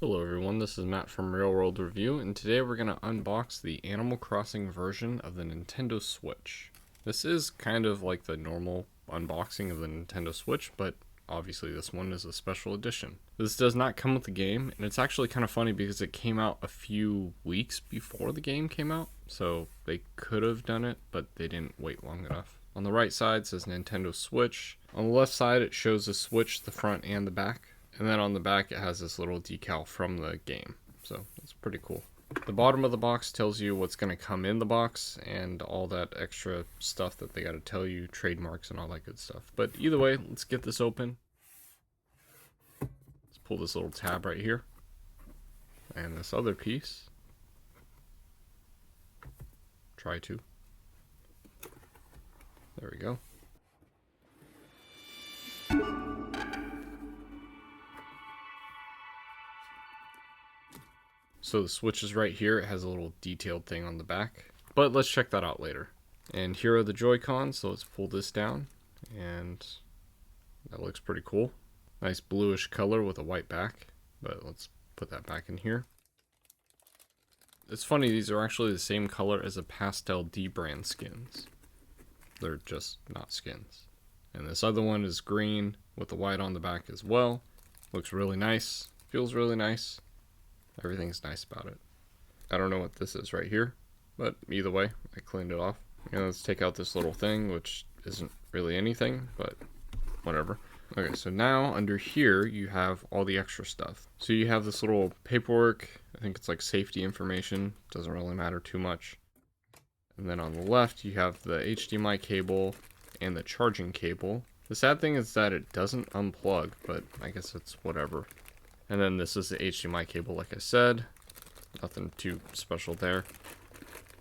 Hello everyone, this is Matt from Real World Review, and today we're going to unbox the Animal Crossing version of the Nintendo Switch. This is kind of like the normal unboxing of the Nintendo Switch, but obviously this one is a special edition. This does not come with the game, and it's actually kind of funny because it came out a few weeks before the game came out, so they could have done it, but they didn't wait long enough. On the right side says Nintendo Switch. On the left side it shows the Switch, the front and the back. And then on the back it has this little decal from the game. So it's pretty cool. The bottom of the box tells you what's going to come in the box and all that extra stuff that they got to tell you, trademarks and all that good stuff. But either way, let's get this open. Let's pull this little tab right here. And this other piece. Try to. There we go. So the Switch is right here. It has a little detailed thing on the back, but let's check that out later. And here are the Joy-Cons, so let's pull this down, and that looks pretty cool. Nice bluish color with a white back, but let's put that back in here. It's funny, these are actually the same color as the Pastel D brand skins. They're just not skins. And this other one is green with the white on the back as well. Looks really nice, feels really nice. Everything's nice about it. I don't know what this is right here, but either way, I cleaned it off. Let's take out this little thing, which isn't really anything, but whatever. Okay, so now under here, you have all the extra stuff. So you have this little paperwork. I think it's like safety information. Doesn't really matter too much. And then on the left, you have the HDMI cable and the charging cable. The sad thing is that it doesn't unplug, but I guess it's whatever. And then this is the HDMI cable, like I said. Nothing too special there.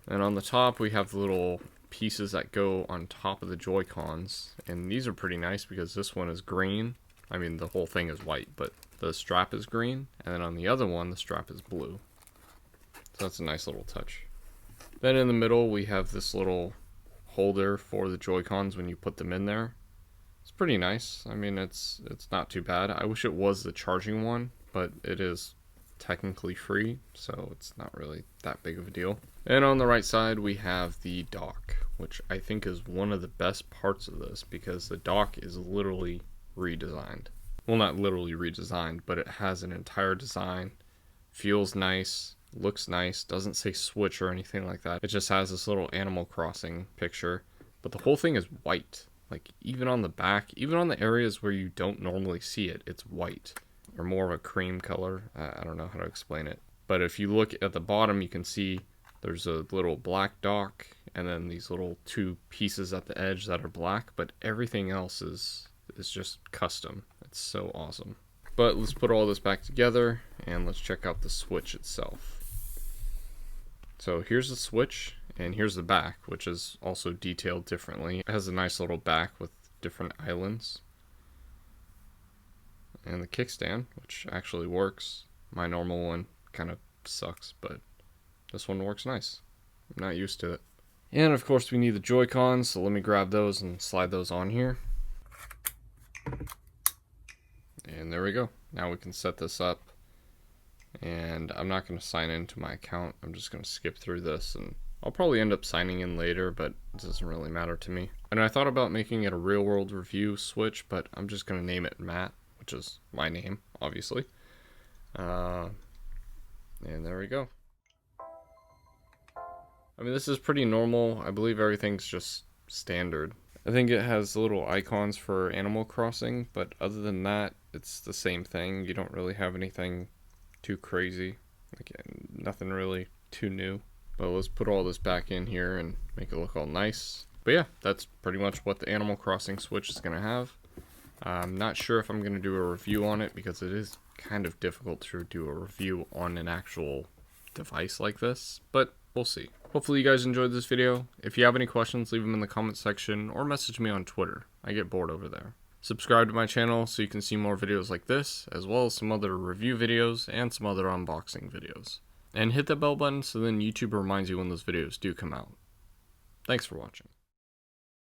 And on the top, we have the little pieces that go on top of the Joy-Cons. And these are pretty nice because this one is green. I mean, the whole thing is white, but the strap is green. And then on the other one, the strap is blue. So that's a nice little touch. Then in the middle, we have this little holder for the Joy-Cons when you put them in there. It's pretty nice. I mean, it's not too bad. I wish it was the charging one, but it is technically free, so it's not really that big of a deal. And on the right side, we have the dock, which I think is one of the best parts of this because the dock is literally redesigned. Well, not literally redesigned, but it has an entire design, feels nice, looks nice, doesn't say Switch or anything like that. It just has this little Animal Crossing picture, but the whole thing is white. Like, even on the back, even on the areas where you don't normally see it, it's white. Or more of a cream color. I don't know how to explain it. But if you look at the bottom, you can see there's a little black dock, and then these little two pieces at the edge that are black, but everything else is just custom. It's so awesome. But let's put all this back together, and let's check out the Switch itself. So here's the Switch. And here's the back, which is also detailed differently. It has a nice little back with different islands. And the kickstand, which actually works. My normal one kind of sucks, but this one works nice. I'm not used to it. And of course we need the Joy-Cons, so let me grab those and slide those on here. And there we go. Now we can set this up. And I'm not going to sign into my account. I'm just going to skip through this, and I'll probably end up signing in later, but it doesn't really matter to me. And I thought about making it a real world review Switch, but I'm just going to name it Matt, which is my name, obviously. And there we go. I mean, this is pretty normal. I believe everything's just standard. I think it has little icons for Animal Crossing, but other than that, it's the same thing. You don't really have anything too crazy. Like, nothing really too new. But let's put all this back in here and make it look all nice. But yeah, that's pretty much what the Animal Crossing Switch is going to have. I'm not sure if I'm going to do a review on it because it is kind of difficult to do a review on an actual device like this. But we'll see. Hopefully you guys enjoyed this video. If you have any questions, leave them in the comment section or message me on Twitter. I get bored over there. Subscribe to my channel so you can see more videos like this, as well as some other review videos and some other unboxing videos. And hit that bell button so then YouTube reminds you when those videos do come out. Thanks for watching.